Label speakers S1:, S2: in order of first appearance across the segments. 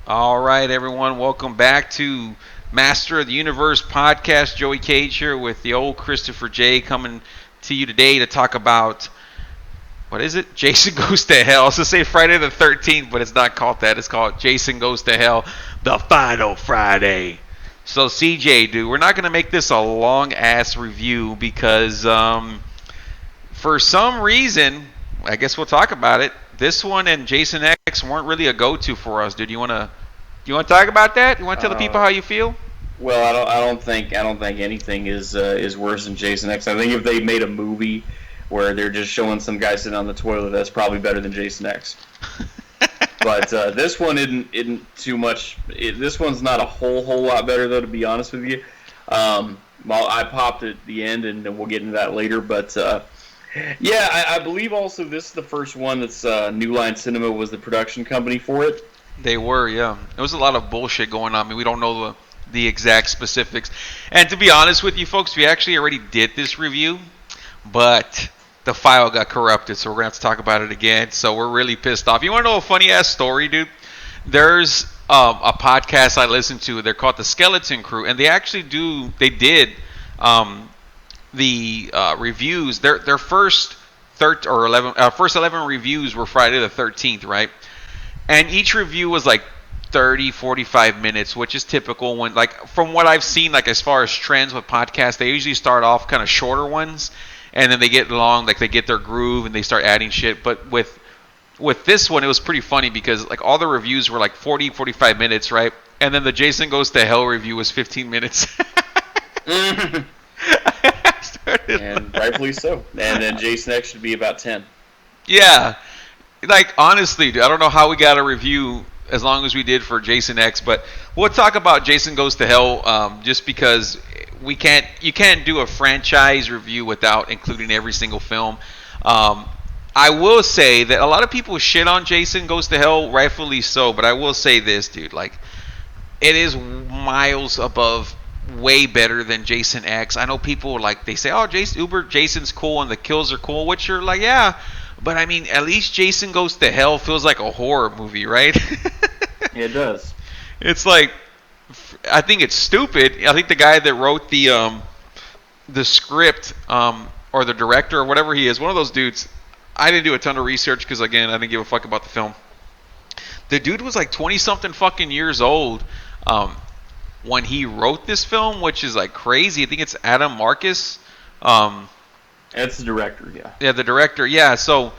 S1: All right, everyone, welcome back to Master of the Universe podcast. Joey Cage here with the old Christopher J coming to you today to talk about, what is it? Jason Goes to Hell. I was going to say Friday the 13th, but it's not called that. It's called Jason Goes to Hell, the final Friday. So, CJ, dude, we're not going to make this a long-ass review because for some reason, I guess we'll talk about it, this one and Jason X weren't really a go-to for us, dude. You want to talk about that? You want to tell the people how you feel?
S2: Well, I don't think anything is worse than Jason X. I think if they made a movie where they're just showing some guy sitting on the toilet, that's probably better than Jason X. But this one isn't too much. This one's not a whole lot better, though, to be honest with you. Well, I popped at the end, and we'll get into that later. But yeah, I believe also this is the first one that's New Line Cinema was the production company for it.
S1: They were, yeah. There was a lot of bullshit going on. I mean, we don't know the exact specifics. And to be honest with you folks, we actually already did this review, but the file got corrupted, so we're going to have to talk about it again. So we're really pissed off. You want to know a funny-ass story, dude? There's a podcast I listen to. They're called The Skeleton Crew, and they actually did the reviews. Their first 11 reviews were Friday the 13th, right? And each review was like 30, 45 minutes, which is typical when, like, from what I've seen, like, as far as trends with podcasts, they usually start off kind of shorter ones, and then they get long, like, they get their groove, and they start adding shit. But with this one, it was pretty funny because, like, all the reviews were like 40, 45 minutes, right? And then the Jason Goes to Hell review was 15 minutes.
S2: And rightfully so. And then Jason X should be about 10.
S1: Yeah. Like, honestly, dude, I don't know how we got a review as long as we did for Jason X, but we'll talk about Jason Goes to Hell just because you can't do a franchise review without including every single film. I will say that a lot of people shit on Jason Goes to Hell, rightfully so, but I will say this, dude, like, it is miles above, way better than Jason X. I know people, like, they say, oh, Jason's cool and the kills are cool, which you're like, yeah. But, I mean, at least Jason Goes to Hell feels like a horror movie, right?
S2: It does.
S1: It's like, I think it's stupid. I think the guy that wrote the script or the director or whatever he is, one of those dudes, I didn't do a ton of research because, again, I didn't give a fuck about the film. The dude was like 20-something fucking years old when he wrote this film, which is like crazy. I think it's Adam Marcus.
S2: That's the director, yeah.
S1: Yeah, the director, yeah. So,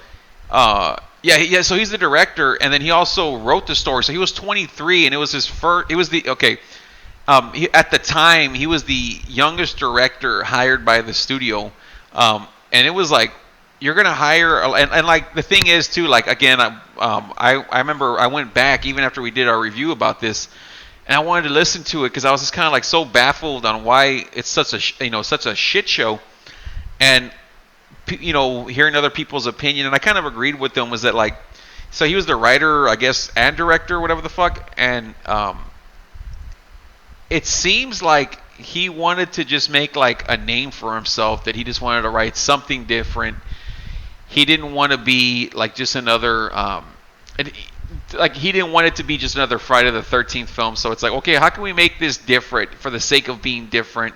S1: so he's the director, and then he also wrote the story. So he was 23, and it was his first. It was at the time, he was the youngest director hired by the studio, and it was like, you're gonna hire, and like the thing is too, like, again, I remember I went back even after we did our review about this, and I wanted to listen to it because I was just kind of like so baffled on why it's such a shit show. And, hearing other people's opinion, and I kind of agreed with them, was that, like, so he was the writer, I guess, and director, whatever the fuck, and it seems like he wanted to just make, like, a name for himself, that he just wanted to write something different. He didn't want to be, like, just another, he didn't want it to be just another Friday the 13th film, so it's like, okay, how can we make this different for the sake of being different?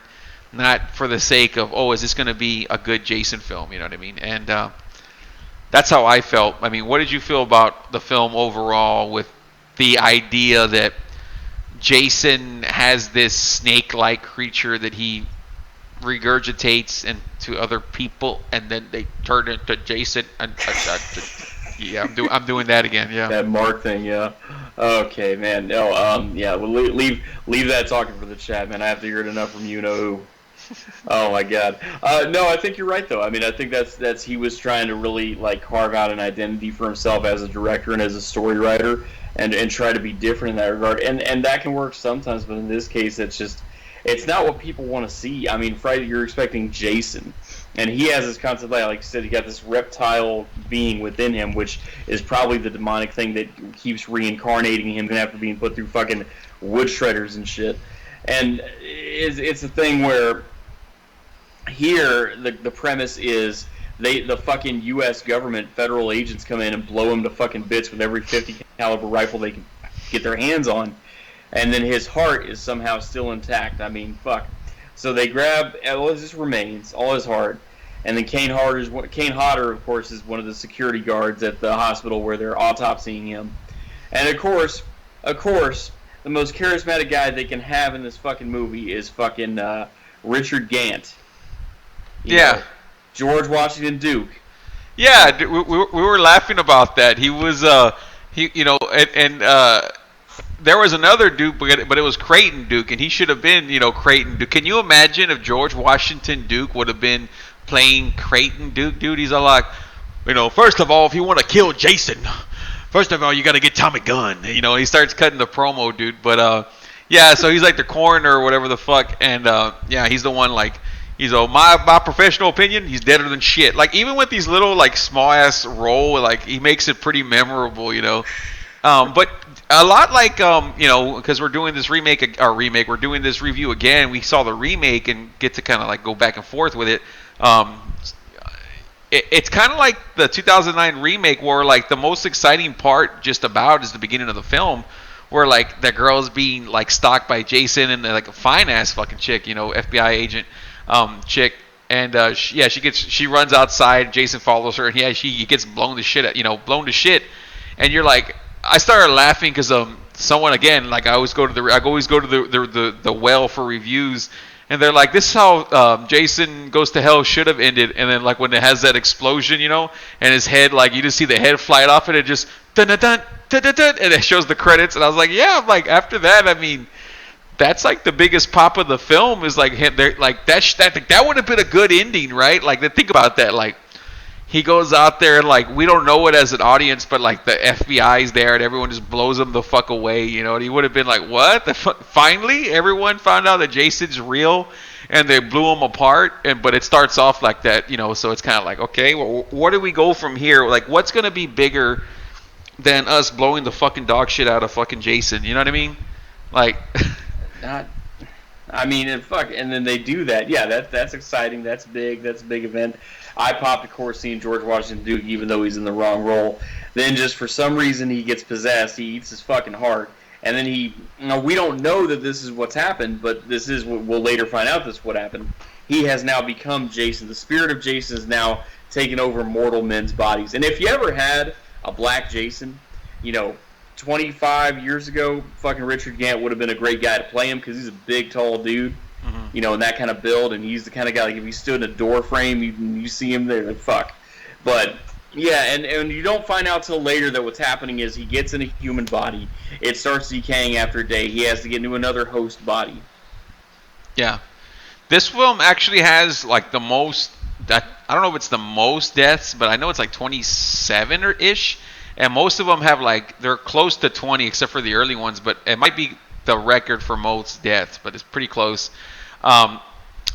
S1: Not for the sake of, is this going to be a good Jason film? You know what I mean? And that's how I felt. I mean, what did you feel about the film overall with the idea that Jason has this snake-like creature that he regurgitates into other people, and then they turn into Jason? Yeah, I'm doing that again. Yeah,
S2: that Mark thing. Yeah. Okay, man. No. Yeah. Well, leave that talking for the chat, man. I have to hear it enough from you know who. Oh my God. No, I think you're right though. I mean, I think that's he was trying to really, like, carve out an identity for himself as a director and as a story writer, and try to be different in that regard. And that can work sometimes, but in this case, it's not what people want to see. I mean, Friday, you're expecting Jason, and he has this concept, like you said, he got this reptile being within him, which is probably the demonic thing that keeps reincarnating him after being put through fucking wood shredders and shit. And it's a thing where here the premise is the fucking U.S. government, federal agents come in and blow him to fucking bits with every .50 caliber rifle they can get their hands on, and then his heart is somehow still intact. I mean, fuck. So they grab all his remains, all his heart, and then Kane Hodder, of course, is one of the security guards at the hospital where they're autopsying him. And of course, the most charismatic guy they can have in this fucking movie is fucking Richard Gant. You know, George Washington Duke.
S1: Yeah, we were laughing about that. He was there was another Duke, but it was Creighton Duke, and he should have been, Creighton Duke. Can you imagine if George Washington Duke would have been playing Creighton Duke? Dude, he's all like, first of all, if you want to kill Jason, first of all, you got to get Tommy Gunn. He starts cutting the promo, dude. But so he's like the coroner or whatever the fuck, and he's the one like. He's my professional opinion, he's deader than shit. Like, even with these little, like, small-ass role, like, he makes it pretty memorable, But a lot like, because we're doing this we're doing this review again. We saw the remake and get to kind of, like, go back and forth with it. It's kind of like the 2009 remake where, like, the most exciting part just about is the beginning of the film where, like, the girl's being, like, stalked by Jason and, like, a fine-ass fucking chick, FBI agent. Chick, and she runs outside. Jason follows her, and she gets blown to shit. And you're like, I started laughing because someone again, like I always go to the well for reviews, and they're like, this is how Jason Goes to Hell should have ended. And then like when it has that explosion, and his head, like you just see the head fly off, and it just dun dun dun dun dun dun, and it shows the credits. And I was like, like after that, I mean. That's like the biggest pop of the film is like him. Like that would have been a good ending, right? Like think about that. Like he goes out there and like we don't know it as an audience, but like the FBI's there and everyone just blows him the fuck away, And he would have been like, what? Finally, everyone found out that Jason's real, and they blew him apart. But it starts off like that, So it's kind of like, okay, well, where do we go from here? Like, what's gonna be bigger than us blowing the fucking dog shit out of fucking Jason? You know what I mean? Like.
S2: And then they do that. Yeah, that's exciting. That's big. That's a big event. I popped, of course, seeing George Washington Duke, even though he's in the wrong role. Then just for some reason he gets possessed. He eats his fucking heart, and then we don't know that this is what's happened, but this is what we'll later find out. This is what happened. He has now become Jason. The spirit of Jason is now taking over mortal men's bodies. And if you ever had a black Jason, 25 years ago, fucking Richard Gant would have been a great guy to play him because he's a big, tall dude, and that kind of build, and he's the kind of guy, like, if he stood in a door frame, you see him there, like, fuck. But, yeah, and you don't find out till later that what's happening is he gets in a human body, it starts decaying after a day, he has to get into another host body.
S1: Yeah. This film actually has, like, the most, I don't know if it's the most deaths, but I know it's like 27-ish. And most of them have they're close to 20 except for the early ones, but it might be the record for most deaths, but it's pretty close.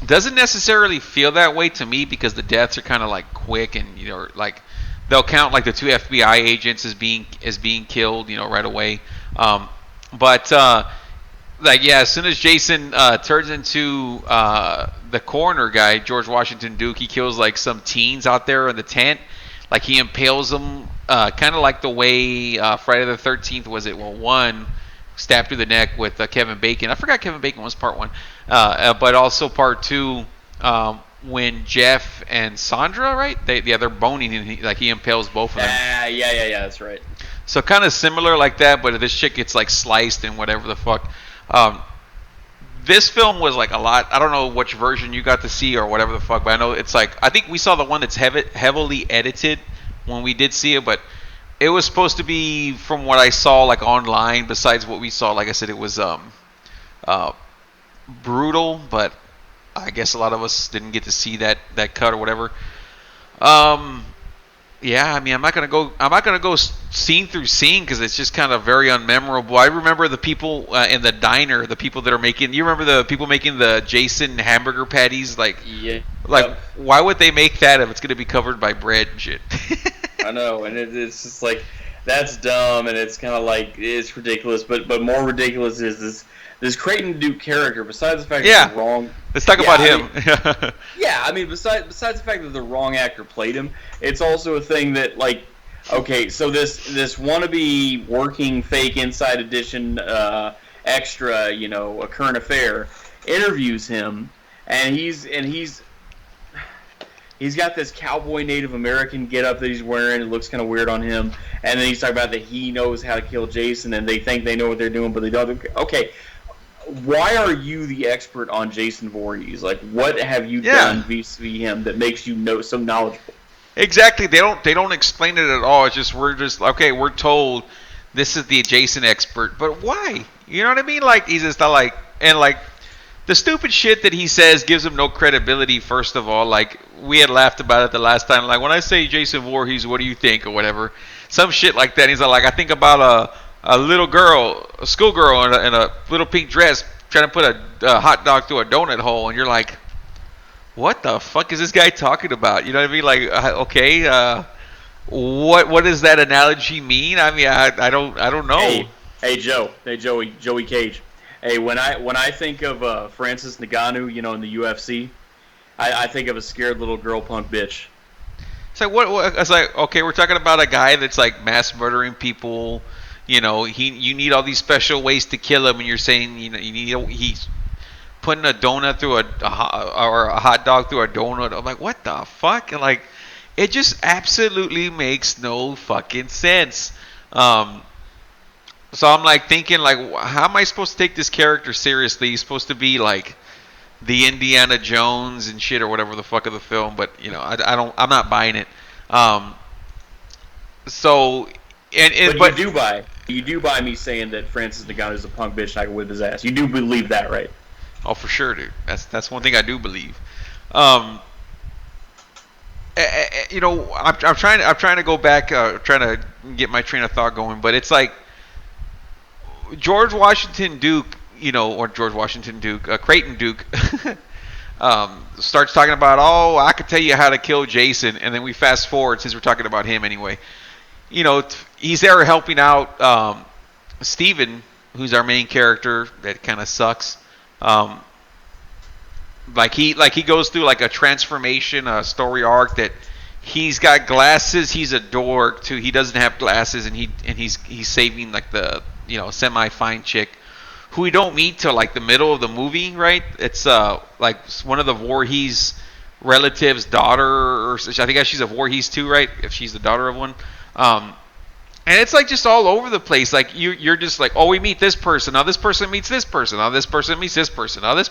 S1: Doesn't necessarily feel that way to me because the deaths are kind of like quick and like they'll count like the 2 FBI agents as being killed, right away. As soon as Jason turns into the coroner guy, George Washington Duke, he kills like some teens out there in the tent. Like he impales them, kind of like the way Friday the 13th was it? Well, 1 stabbed through the neck with Kevin Bacon. I forgot Kevin Bacon was part 1, but also part 2 when Jeff and Sandra, right? They're boning and he impales both of them.
S2: Yeah, that's right.
S1: So kind of similar like that, but this chick gets like sliced and whatever the fuck. This film was like a lot. I don't know which version you got to see or whatever the fuck, but I know it's like I think we saw the one that's heavily edited when we did see it, but it was supposed to be from what I saw like online. Besides what we saw, like I said, it was brutal, but I guess a lot of us didn't get to see that cut or whatever. Yeah, I mean, I'm not gonna go scene through scene because it's just kind of very unmemorable. I remember the people in the diner, the people that are making. You remember the people making the Jason hamburger patties? Why would they make that if it's gonna be covered by bread and shit?
S2: I know, and it's just like that's dumb, and it's kind of like it's ridiculous. But more ridiculous is this Creighton Duke character. Besides the fact that the wrong.
S1: Let's talk about him.
S2: I mean, besides the fact that the wrong actor played him, it's also a thing that like Okay, so this wannabe working fake Inside Edition extra, a current affair, interviews him, and he's got this cowboy Native American getup that he's wearing. It looks kind of weird on him. And then he's talking about that he knows how to kill Jason, and they think they know what they're doing, but they don't. Okay, why are you the expert on Jason Voorhees? Like, what have you done vis-a-vis him that makes you so knowledgeable?
S1: Exactly. They don't explain it at all. It's just we're told this is the Jason expert, but why? You know what I mean? Like, he's just not like, and like the stupid shit that he says gives him no credibility. First of all, like, we had laughed about it the last time. Like, when I say Jason Voorhees, what do you think or whatever? Some shit like that. He's like, I think about a little girl, a schoolgirl in a little pink dress trying to put a hot dog through a donut hole, and you're like, what the fuck is this guy talking about? You know what I mean? Like, okay, what does that analogy mean? I mean, I don't know.
S2: Hey, Joey Cage. Hey, when I think of Francis Ngannou, in the UFC, I think of a scared little girl punk bitch.
S1: It's like what? It's like, okay, we're talking about a guy that's like mass murdering people. You need all these special ways to kill him, and you're saying he's putting a donut through or a hot dog through a donut. I'm like, what the fuck? And like, it just absolutely makes no fucking sense. So I'm like thinking, like, how am I supposed to take this character seriously? He's supposed to be like the Indiana Jones and shit or whatever the fuck of the film, but I'm not buying it. But
S2: you do buy me saying that Francis Ngannou is a punk bitch and I can whip his ass. You do believe that, right?
S1: Oh, for sure, dude. That's one thing I do believe. I'm trying to go back, trying to get my train of thought going, but it's like Creighton Duke, starts talking about, I could tell you how to kill Jason, and then we fast forward, since we're talking about him anyway. He's there helping out Steven, who's our main character that kind of sucks. Like he goes through like a transformation, a story arc that he's got glasses, he's a dork too. He doesn't have glasses, and he's saving like the semi fine chick who we don't meet till like the middle of the movie, right? It's like one of the Voorhees relatives' daughter, or I think she's a Voorhees too, right? If she's the daughter of one. And it's like just all over the place. Like you're just like, we meet this person. Now this person meets this person. Now this person meets this person. Now this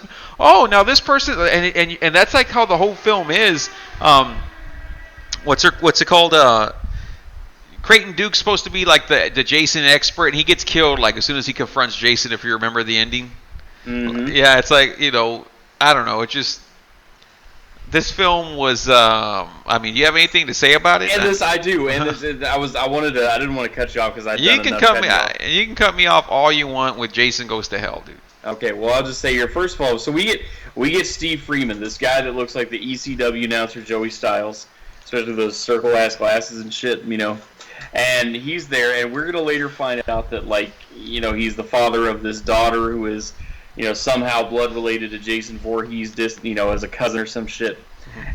S1: person, and that's like how the whole film is. What's it called? Creighton Duke's supposed to be like the Jason expert, and he gets killed like as soon as he confronts Jason. If you remember the ending, Yeah, it's like I don't know. It just. This film was. I mean, do you have anything to say about it?
S2: And this I do. And this, I didn't want to cut you off because
S1: you can cut me off all you want with Jason Goes to Hell, dude.
S2: Okay, well I'll just say here first of all. So we get Steve Freeman, this guy that looks like the ECW announcer Joey Styles, especially those circle ass glasses and shit, And he's there, and we're gonna later find out that he's the father of this daughter who is. Somehow blood related to Jason Voorhees, as a cousin or some shit.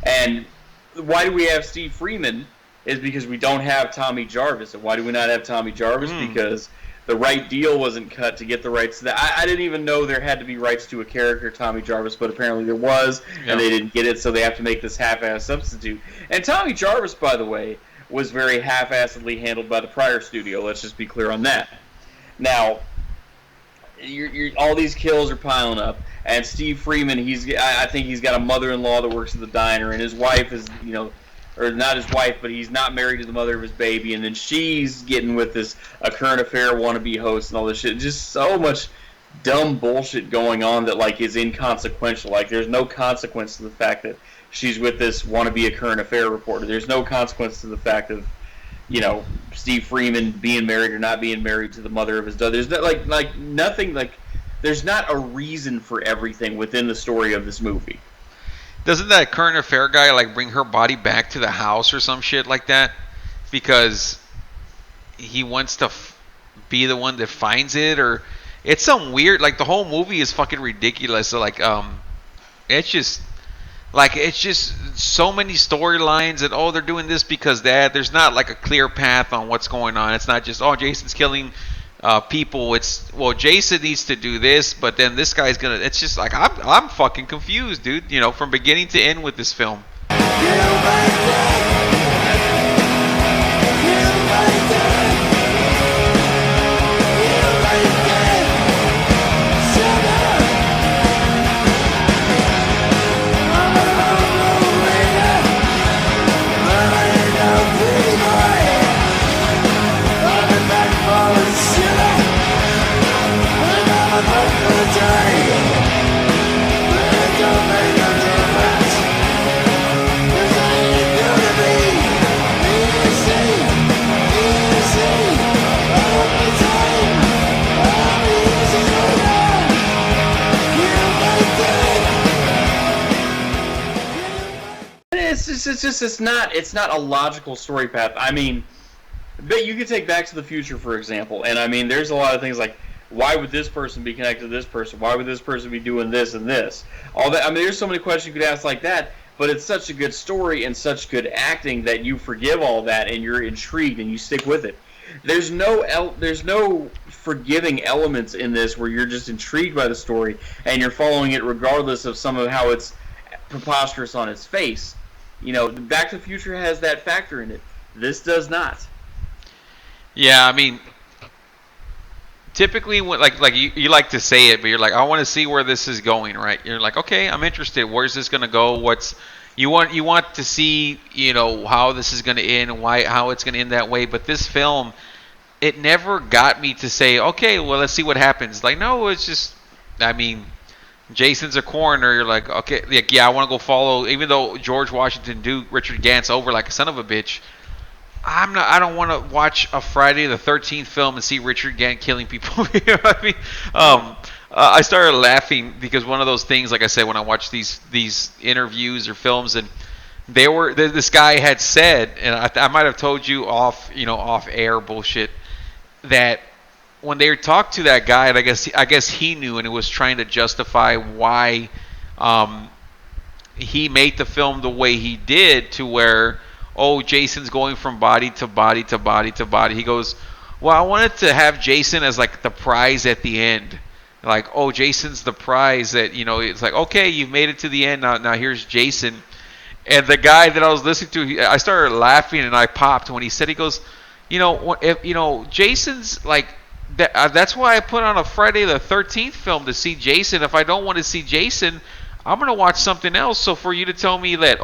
S2: And why do we have Steve Freeman? Is because we don't have Tommy Jarvis. And why do we not have Tommy Jarvis? Because the right deal wasn't cut to get the rights to that. I didn't even know there had to be rights to a character, Tommy Jarvis, but apparently there was, and they didn't get it, so they have to make this half-ass substitute. And Tommy Jarvis, by the way, was very half-assedly handled by the prior studio. Let's just be clear on that. Now, all these kills are piling up, and Steve Freeman, I think he's got a mother-in-law that works at the diner, and his wife is, or not his wife, but he's not married to the mother of his baby, and then she's getting with a current affair wannabe host and all this shit. Just so much dumb bullshit going on that is inconsequential. There's no consequence to the fact that she's with this wannabe a current affair reporter. There's no consequence to the fact of Steve Freeman being married or not being married to the mother of his daughter. There's not, nothing, there's not a reason for everything within the story of this movie.
S1: Doesn't that current affair guy bring her body back to the house or some shit like that? Because he wants to be the one that finds it, or it's some weird, the whole movie is fucking ridiculous. So it's just, Like, it's just so many storylines, and they're doing this because that. There's not like a clear path on what's going on. It's not just Jason's killing people. It's Jason needs to do this, but then this guy's gonna. It's just like I'm fucking confused, dude. From beginning to end with this film.
S2: It's not a logical story path. I mean, but you could take Back to the Future, for example, and I mean, there's a lot of things like, why would this person be connected to this person? Why would this person be doing this and this? All that. I mean, there's so many questions you could ask like that, but it's such a good story and such good acting that you forgive all that and you're intrigued and you stick with it. There's no forgiving elements in this where you're just intrigued by the story and you're following it regardless of some of how it's preposterous on its face. Back to the Future has that factor in it. This does not.
S1: Yeah, I mean, typically, when, like you like to say it, but you're like, I want to see where this is going, right? You're like, okay, I'm interested. Where's this gonna go? You want to see, how this is gonna end and how it's gonna end that way. But this film, it never got me to say, okay, well, let's see what happens. Like, no, it's just, I mean, Jason's a coroner. You're like, okay, I want to go follow. Even though George Washington do Richard Gantz over like a son of a bitch, I don't want to watch a Friday the 13th film and see Richard Gant killing people. You know what I mean? I started laughing because one of those things, like I said, when I watch these interviews or films, and this guy had said, and I might have told you off air bullshit, that when they talked to that guy, and I guess he knew, and it was trying to justify why he made the film the way he did, to where, Jason's going from body to body to body to body. He goes, well, I wanted to have Jason as like the prize at the end. Like, Jason's the prize that, it's like, okay, you've made it to the end. Now here's Jason. And the guy that I was listening to, I started laughing and I popped when he said, he goes, Jason's like, that's why I put on a Friday the 13th film to see Jason. If I don't want to see Jason, I'm going to watch something else. So for you to tell me that,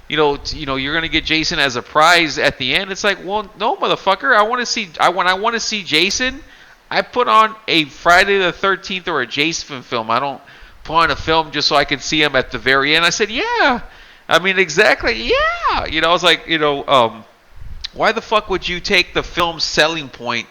S1: you're going to get Jason as a prize at the end, it's like, well, no, motherfucker. When I want to see Jason, I put on a Friday the 13th or a Jason film. I don't put on a film just so I can see him at the very end. I said, yeah. I mean, exactly, yeah. I was like, why the fuck would you take the film's selling point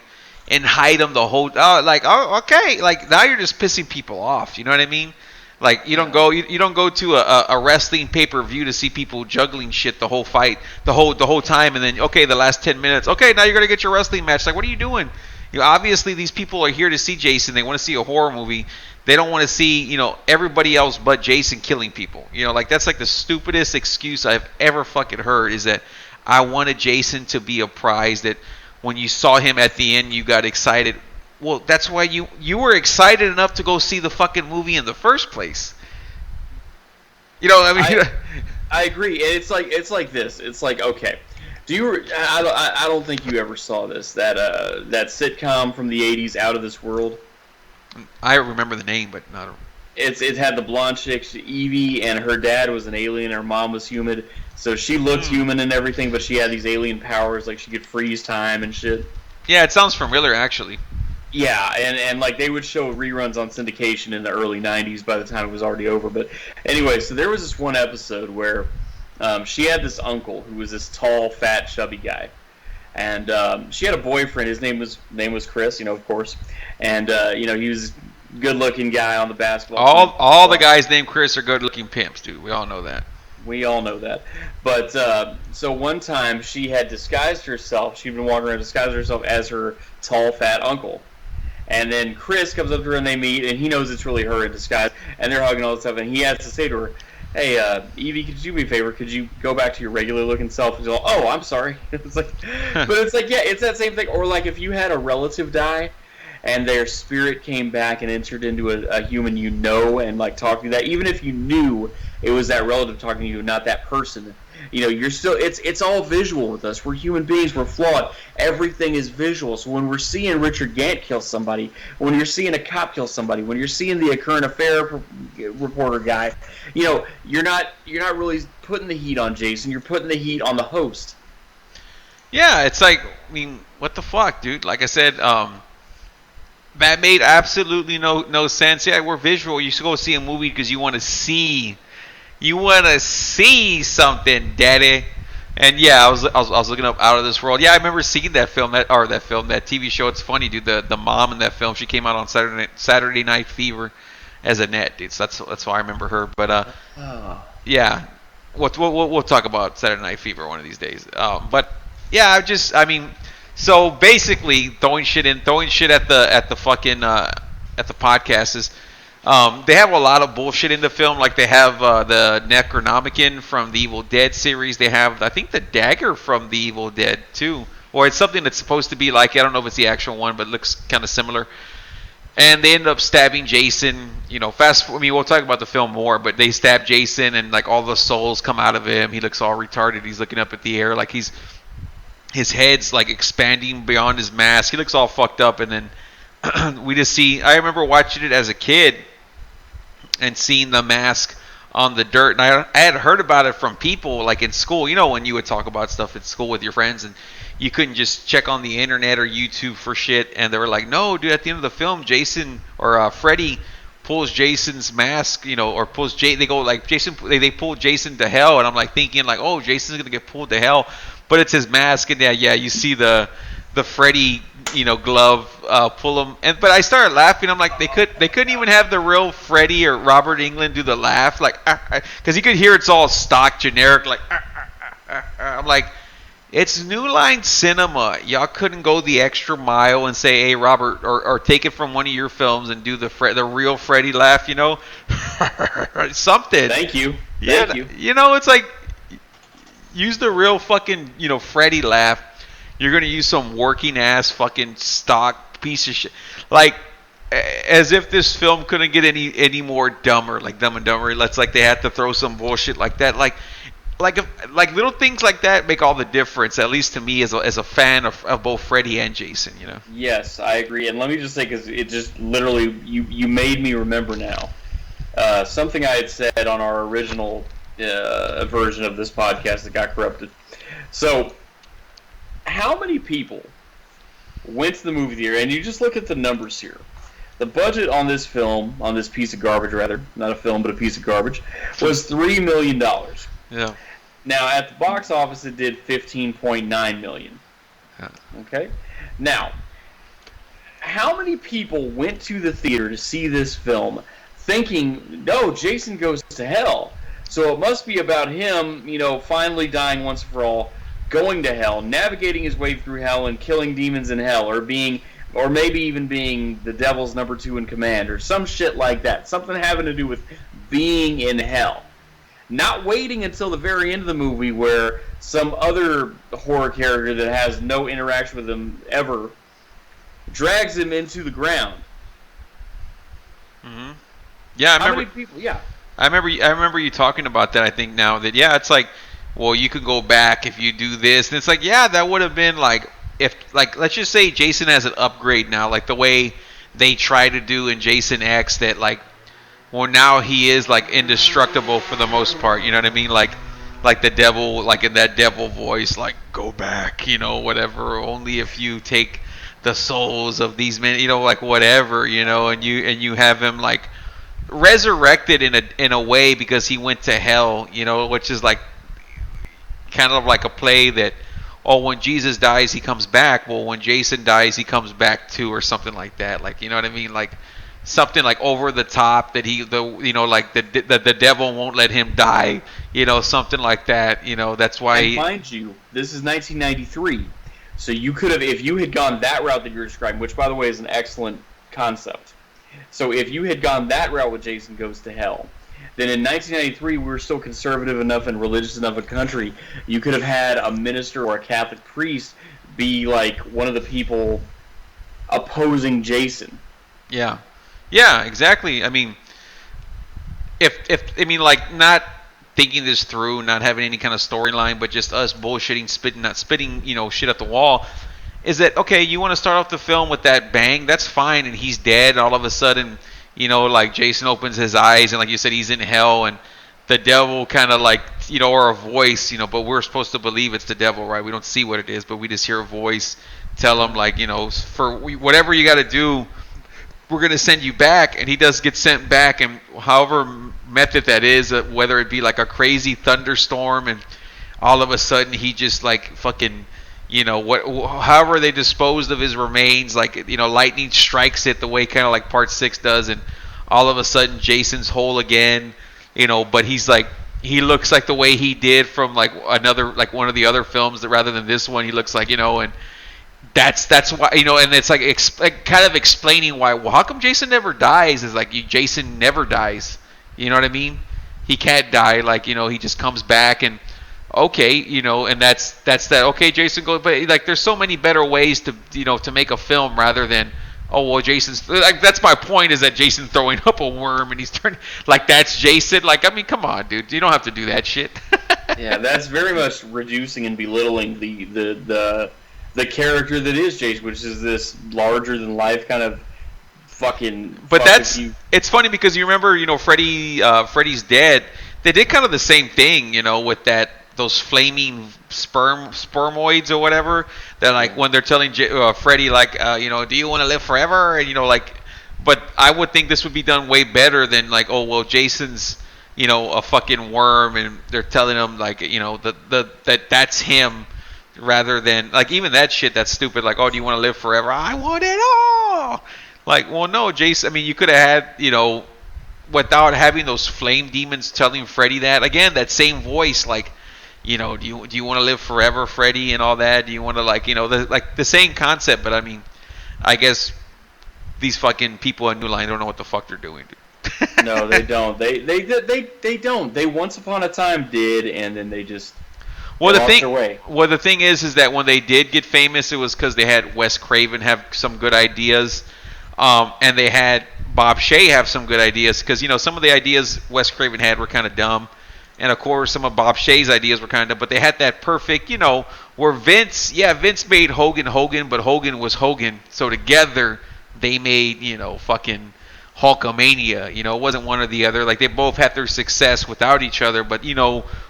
S1: and hide them the whole okay, like now you're just pissing people off, you know what I mean? Like you don't go to a wrestling pay-per-view to see people juggling shit the whole fight, the whole time, and then the last 10 minutes, now you're gonna get your wrestling match. Like, what are you doing? Obviously these people are here to see Jason. They want to see a horror movie. They don't want to see everybody else but Jason killing people. Like that's like the stupidest excuse I've ever fucking heard, is that I wanted Jason to be a prize, that when you saw him at the end, you got excited. Well, that's why you were excited enough to go see the fucking movie in the first place.
S2: I agree. It's like this. It's like, okay, I don't think you ever saw this, that sitcom from the 80s, Out of This World.
S1: I remember the name, but not.
S2: It had the blonde chick, Evie, and her dad was an alien. Her mom was human, so she looked human and everything, but she had these alien powers, like she could freeze time and shit.
S1: Yeah, it sounds familiar, actually.
S2: Yeah, and like they would show reruns on syndication in the early 90s by the time it was already over. But anyway, so there was this one episode where she had this uncle who was this tall, fat, chubby guy. And she had a boyfriend. His name was Chris, of course. And, he was a good-looking guy on the basketball team.
S1: All the guys named Chris are good-looking pimps, dude. We all know that.
S2: We all know that. But so one time she had disguised herself. She'd been walking around disguised herself as her tall, fat uncle. And then Chris comes up to her and they meet, and he knows it's really her in disguise. And they're hugging all this stuff, and he has to say to her, hey, Evie, could you do me a favor? Could you go back to your regular looking self? And go, oh, I'm sorry. It's like, but it's like, yeah, it's that same thing. Or like if you had a relative die, and their spirit came back and entered into a human you know and like talking to that, even if you knew it was that relative talking to you, not that person. You know, you're still, it's all visual with us. We're human beings. We're flawed. Everything is visual. So when we're seeing Richard Gant kill somebody, when you're seeing a cop kill somebody, when you're seeing the current affair reporter guy, you know, you're not really putting the heat on Jason. You're putting the heat on the host.
S1: Yeah, it's like, I mean, what the fuck, dude? Like I said, that made absolutely no sense. Yeah, we're visual. You should go see a movie because you want to see. You want to see something, daddy. And yeah, I was looking up Out of This World. Yeah, I remember seeing that film, that TV show. It's funny, dude. The mom in that film, she came out on Saturday Night Fever as Annette, dude. So that's why I remember her. But yeah, we'll talk about Saturday Night Fever one of these days. But yeah, I mean, so basically throwing shit at the fucking at the podcast is. They have a lot of bullshit in the film. Like they have the Necronomicon from the Evil Dead series. They have, I think, the dagger from the Evil Dead too, or it's something that's supposed to be like, I don't know if it's the actual one, but it looks kind of similar. And they end up stabbing Jason. You know, we'll talk about the film more, but they stab Jason, and like all the souls come out of him. He looks all retarded. He's looking up at the air, like his head's like expanding beyond his mask. He looks all fucked up, and then we just see. I remember watching it as a kid and seeing the mask on the dirt, and I had heard about it from people like in school. You know, when you would talk about stuff at school with your friends, and you couldn't just check on the internet or YouTube for shit, and they were like, "No, dude, at the end of the film, Jason or Freddy pulls Jason's mask, you know, or pulls They go like Jason, they pull Jason to hell," and I'm like thinking like, "Oh, Jason's gonna get pulled to hell," but it's his mask, and yeah, you see the Freddy, you know, glove pull him, but I started laughing. I'm like, they couldn't even have the real Freddy or Robert Englund do the laugh, like, because you could hear it's all stock generic, like, I'm like, it's New Line Cinema. Y'all couldn't go the extra mile and say, hey, Robert, or take it from one of your films and do the real Freddy laugh, you know, something.
S2: Thank you.
S1: Thank you. You know, it's like, use the real fucking, you know, Freddy laugh. You're going to use some working ass fucking stock piece of shit. Like, as if this film couldn't get any more dumber, like Dumb and Dumber. It's like they had to throw some bullshit like that. Like little things like that make all the difference, at least to me as a fan of both Freddy and Jason, you know?
S2: Yes, I agree. And let me just say, because it just literally, you made me remember now. Something I had said on our original version of this podcast that got corrupted. So, how many people went to the movie theater, and you just look at the numbers here. The budget on this film, on this piece of garbage rather, not a film but a piece of garbage, was $3 million.
S1: Yeah.
S2: Now, at the box office, it did $15.9 million.
S1: Yeah.
S2: Okay? Now, how many people went to the theater to see this film thinking, no, Jason goes to hell, so it must be about him, you know, finally dying once for all, going to hell, navigating his way through hell and killing demons in hell, or maybe even being the devil's number 2 in command, or some shit like that. Something having to do with being in hell. Not waiting until the very end of the movie where some other horror character that has no interaction with him ever drags him into the ground.
S1: Mm-hmm. Yeah,
S2: How many people? Yeah.
S1: I remember you talking about that. I think now that it's like, well, you could go back if you do this, and it's like, yeah, that would have been like, if like, let's just say Jason has an upgrade now, like the way they try to do in Jason X, that like, well, now he is like indestructible for the most part, you know what I mean? Like the devil, like in that devil voice, like, go back, you know, whatever, only if you take the souls of these men, you know, like whatever, you know, and you have him like resurrected in a way because he went to hell, you know, which is like kind of like a play that, oh, when Jesus dies, he comes back. Well, when Jason dies, he comes back too, or something like that. Like, you know what I mean? Like something like over the top that like the devil won't let him die. You know, something like that. You know, that's why.
S2: And mind you, this is 1993, so you could have, if you had gone that route that you're describing, which by the way is an excellent concept. So if you had gone that route with Jason Goes to Hell, then in 1993 we were still conservative enough and religious enough a country. You could have had a minister or a Catholic priest be like one of the people opposing Jason.
S1: Yeah, yeah, exactly. I mean, if I mean, like, not thinking this through, not having any kind of storyline, but just us bullshitting, spitting, shit at the wall. Is that okay? You want to start off the film with that bang? That's fine, and he's dead. All of a sudden, like Jason opens his eyes, and like you said, he's in hell, and the devil kind of like, or a voice, but we're supposed to believe it's the devil, right? We don't see what it is, but we just hear a voice tell him, like, for whatever you got to do, we're going to send you back. And he does get sent back, and however method that is, whether it be like a crazy thunderstorm, and all of a sudden he just like fucking, however they disposed of his remains, like, lightning strikes it the way kind of like Part 6 does, and all of a sudden Jason's whole again, but he's like, he looks like the way he did from like another, like one of the other films, that rather than this one, he looks like, and that's why, and it's like kind of explaining why. Well, how come Jason never dies? Is like, Jason never dies. You know what I mean? He can't die. Like, he just comes back, and okay, and that's that. Okay, Jason goes, but like, there's so many better ways to, to make a film rather than, oh well, Jason's like, that's my point, is that Jason's throwing up a worm and he's turning like, that's Jason. Like, I mean, come on, dude, you don't have to do that shit.
S2: Yeah, that's very much reducing and belittling the character that is Jason, which is this larger than life kind of fucking.
S1: But it's funny because you remember, Freddy's Dead. They did kind of the same thing, with those flaming spermoids or whatever. That like, when they're telling Freddy, like, do you want to live forever? And like, but I would think this would be done way better than like, oh well, Jason's, a fucking worm, and they're telling him like, that's him. Rather than, like, even that shit, that's stupid. Like, oh, do you want to live forever? I want it all. Like, well, no, Jason. I mean, you could have had, without having those flame demons telling Freddy that. Again, that same voice, like, do you want to live forever, Freddy, and all that? Do you want to, like, the same concept? But I mean, I guess these fucking people in New Line don't know what the fuck they're doing, dude.
S2: No, they don't. They don't. They once upon a time did, and then they just.
S1: Well, the thing is that when they did get famous, it was because they had Wes Craven have some good ideas, and they had Bob Shaye have some good ideas. Because some of the ideas Wes Craven had were kind of dumb, and of course some of Bob Shaye's ideas were kind of dumb. But they had that perfect, where Vince made Hogan, but Hogan was Hogan. So together they made, fucking Hulkamania. It wasn't one or the other. Like, they both had their success without each other, but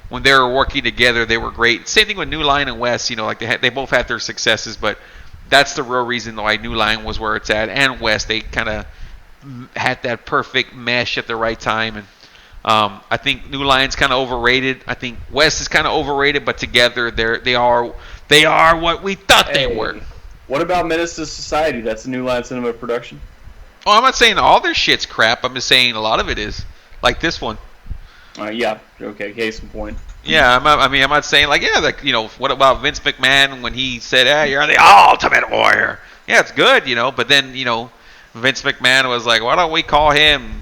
S1: when they were working together, they were great. Same thing with New Line and West. Like, they both had their successes, but that's the real reason why New Line was where it's at, and West, they kind of had that perfect mesh at the right time. And I think New Line's kind of overrated. I think West is kind of overrated, but together they are what we thought they were.
S2: What about Menace to Society? That's a New Line Cinema production.
S1: Oh, I'm not saying all their shit's crap. I'm just saying a lot of it is, like this one.
S2: Yeah. Okay. Case in point.
S1: Yeah. I'm not saying like, yeah, like, what about Vince McMahon when he said, "Hey, you're the Ultimate Warrior"? Yeah, it's good, But then, Vince McMahon was like, "Why don't we call him,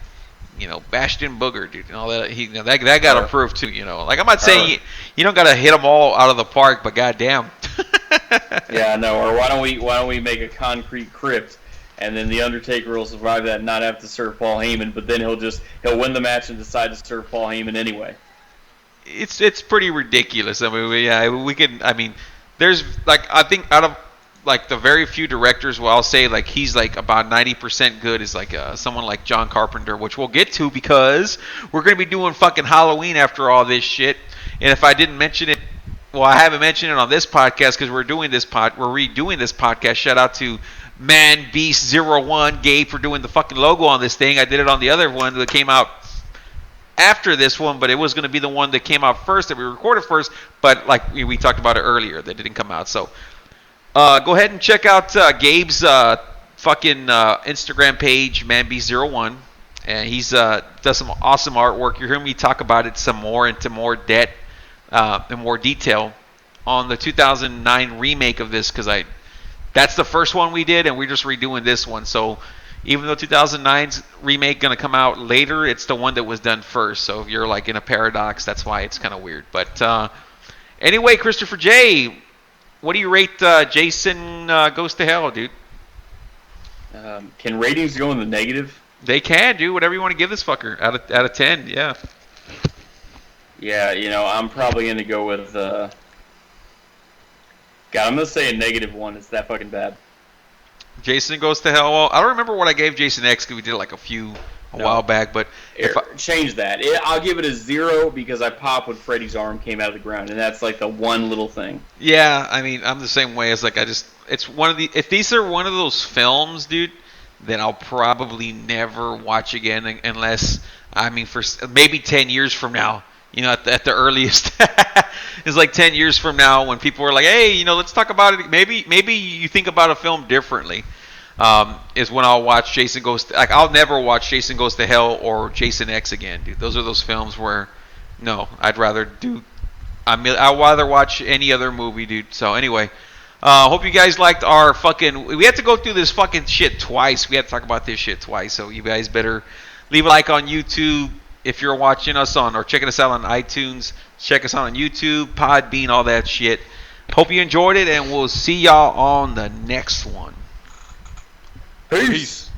S1: Bastion Booger, dude?" And all that. That got approved too, Like, I'm not saying you don't gotta hit them all out of the park, but goddamn.
S2: Yeah. No. Or why don't we make a concrete crypt? And then the Undertaker will survive that and not have to serve Paul Heyman, but then he'll win the match and decide to serve Paul Heyman anyway.
S1: It's pretty ridiculous. I mean, we can. I mean, there's like, I think out of like the very few directors, well, I'll say like he's like about 90% good is like someone like John Carpenter, which we'll get to because we're gonna be doing fucking Halloween after all this shit. And if I didn't mention it, well, I haven't mentioned it on this podcast because we're redoing this podcast. Shout out to Man Beast 01 Gabe for doing the fucking logo on this thing. I did it on the other one that came out after this one, but it was going to be the one that came out first, that we recorded first, but like we talked about it earlier, that didn't come out. So go ahead and check out Gabe's fucking Instagram page, ManBeast01, and he's does some awesome artwork. You're hearing me talk about it some more into more depth and more detail on the 2009 remake of this, because that's the first one we did, and we're just redoing this one. So, even though 2009's remake gonna come out later, it's the one that was done first. So if you're like in a paradox, that's why it's kind of weird. But anyway, Christopher J, what do you rate Jason Goes to Hell, dude?
S2: Can ratings go in the negative?
S1: They can, dude. Whatever you want to give this fucker out of 10, yeah.
S2: Yeah, I'm probably gonna go with. God, I'm gonna say a -1. It's that fucking bad.
S1: Jason Goes to Hell. Well, I don't remember what I gave Jason X because we did like a while back. But
S2: change that. I'll give it a 0 because I popped when Freddy's arm came out of the ground, and that's like the one little thing.
S1: Yeah, I mean, I'm the same way. As like it's one of the. If these are one of those films, dude, then I'll probably never watch again unless for maybe 10 years from now. At the earliest. It's like 10 years from now when people are like, hey, let's talk about it. Maybe you think about a film differently. Is when I'll watch Jason Goes to, like, I'll never watch Jason Goes to Hell or Jason X again, dude. Those are those films where, no, I'd rather watch any other movie, dude. So anyway, hope you guys liked our we had to go through this fucking shit twice. We had to talk about this shit twice. So you guys better leave a like on YouTube. If you're watching us or checking us out on iTunes, check us out on YouTube, Podbean, all that shit. Hope you enjoyed it, and we'll see y'all on the next one.
S2: Peace.